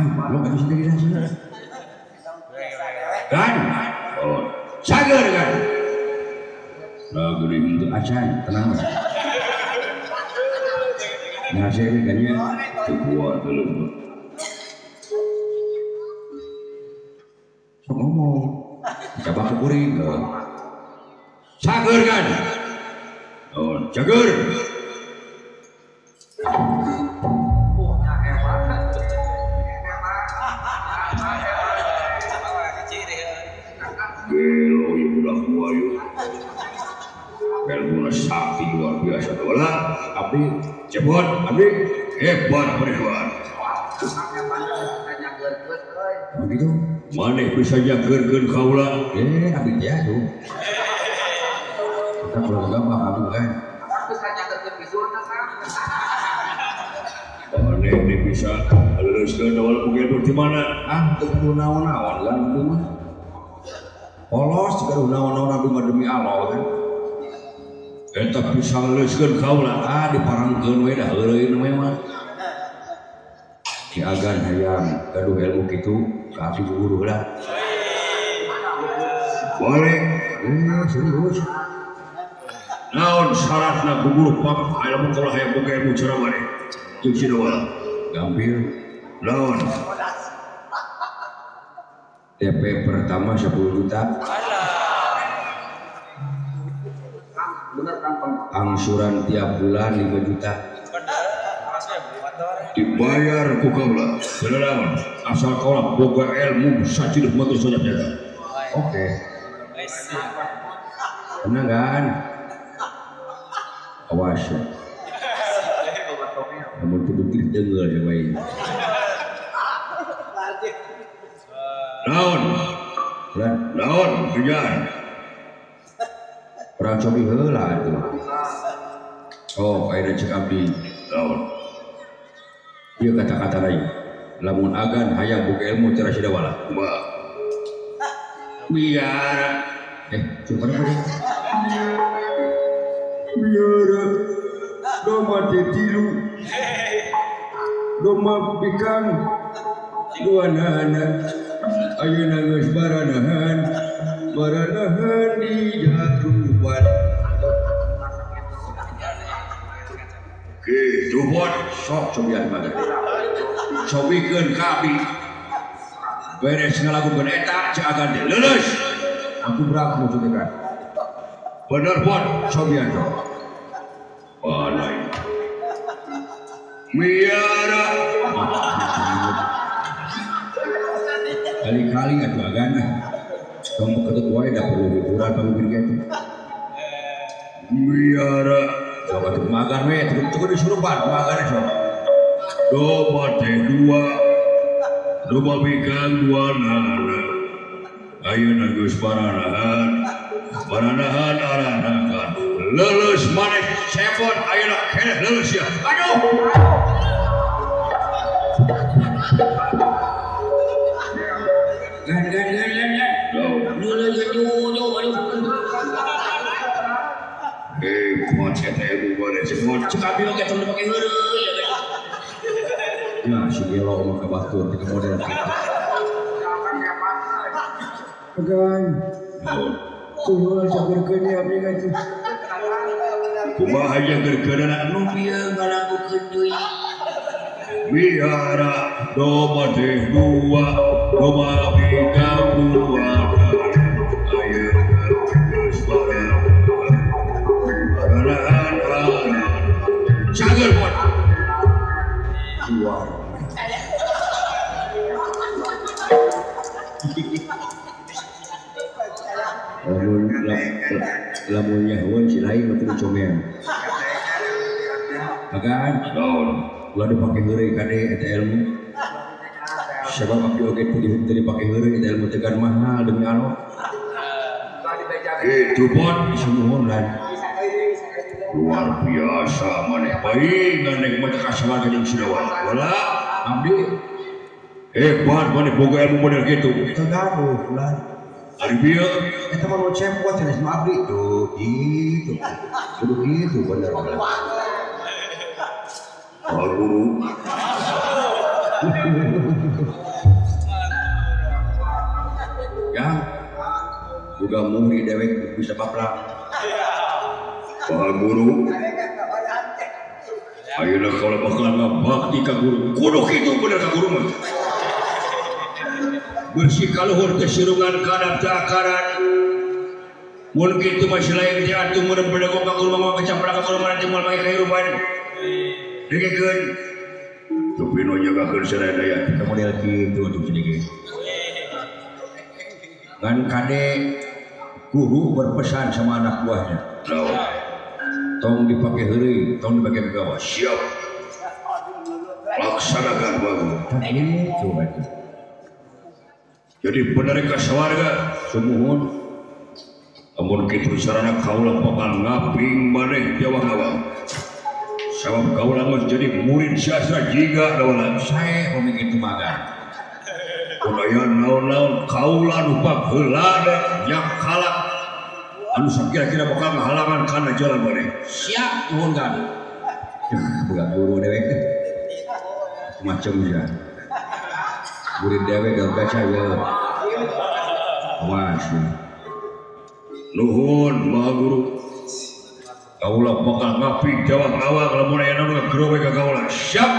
Lo kan sendiri dah sini. Kan? Oh, sagar kan? Lagu ini untuk acan, tenang. Ngasih kan ya, kuat dulu. So ngomong, coba kukurin. Sagar kan? Oh, sagar. Gelo yang udah kuayu. Ilmu sakti luar biasa. Wala, abdi cepot, abdi hebat beriman. Begitu? Mana bisa jaga kaula? Abdi dia tuh. Kita kalau gampang abdi kan. Mana ini bisa luruskan awal mungkin di mana? Untuk naon-naon kan itu mah. Polos jika naon-naon abdi demi Allah kan. Eta bisa luruskan kaula diparangkeun we dah eureun mah. Ki agan hayang gaduh ilmu kitu ka abdi guru lah. Boleh. Serius. Naon syaratna guru pak ilmu kalau hayang boga ilmu cara mane? Jeung sina wala. Gampil. Naon? DP pertama 10 juta. Angsuran tiap bulan 5 juta. Dibayar ku kaula. Beneran. Asal kaula boga ilmu sacideuk mah geus jaga. Oke. Tenang kan? Awas. Namun kudu didengar ya bae. Naon kerjaan. Perang cobi heula atuh. Oh, ayeuna cek abdi. Naon. Ieu kata-kata lain. Lamun agan hayang boga ilmu cara sida wala. Kumaha? Biar coba apa? Biar doma tilu. Doma bikang dua anak. Ayeuna geus baranahan di jatuhan. Kitu bot sok cobian mah. Sobikeun ka abdi. Beres ngalakukeun eta cek agan teh leuleus. Aku berak maksudnya kan. Bener bot cobian sok. Balai. Miara. Kali-kali atuh agana. Kamu ketut wae da perlu hiburan kamu pikir gitu. Miara. Coba tuh makan we, cukup disuruh ban makan sok. Dua teh dua. Dua bikang dua nana. Ayeuna geus baranahan aranakan. Leuleus maneh sepon ayeuna keneh leuleus ya. Aduh. Gan. Macet ibu boleh semua cekapi oke tuh pakai heureuy ya kan. Ya si gelo mah kabatur di model kita. Gan. Tuh sabarkeun ya abdi kan tuh. Kumaha aja gerkeun anu bieu ngalakukeun deui. Biara doma teh dua, doma bikang dua. Sagar buat luar. Lamun nyahuan si lain mah teu comean. Makan. Ulah dipake heureuy kade eta ilmu. Sabab abdi oge teu dipake heureuy eta ilmu tegan mahal demi Allah. Itu pot sumuhun lan. Luar biasa maneh bae ngandeng mata kasalan jeung sidawan. Wala abdi hebat maneh boga ilmu model kitu. Tagaduh lan. Ari bieu eta mah nu cempot cenah sama abdi tuh gitu. Kudu gitu bener. Guru. Ya, juga murid dewek bisa baplak. Pak Guru, ayolah kalau bakal ngabakti ka Guru, kudu kitu bener ka Guru mah. Bersih kaluhur teh sirungan kadap teh akaran. Mun kitu mah lain teh atuh mun bedegong ka Guru mah kecampur ka Guru mah nanti moal make kahirupan. Degekeun. Tapi no jagakeun sadaya kita model kitu atuh sedikit. Ngan kade guru berpesan sama anak buahnya. Tong dipakai heureuy, tong dipakai gawa. Siap. Laksanakan bagus. Itu atuh. Jadi bener ka sawarga sumuhun. Amun kitu sarana kaula bakal ngaping maneh jawab-jawab. Sabab kaula mah jadi murid sastra jiga dawalan sae homi kitu magan. Budaya naon-naon kaula nu baheula yang kalak anu sakira-kira bakal ngahalangan kana jalan maneh. Siap nuhun kan. Bukan guru dewek teh. Macam ya. Murid dewek gaca ya. Masih. Nuhun Maha Guru. Kaula bakal ngapi jawab awak lamun aya nu ngagrowe ka kaula. Siap.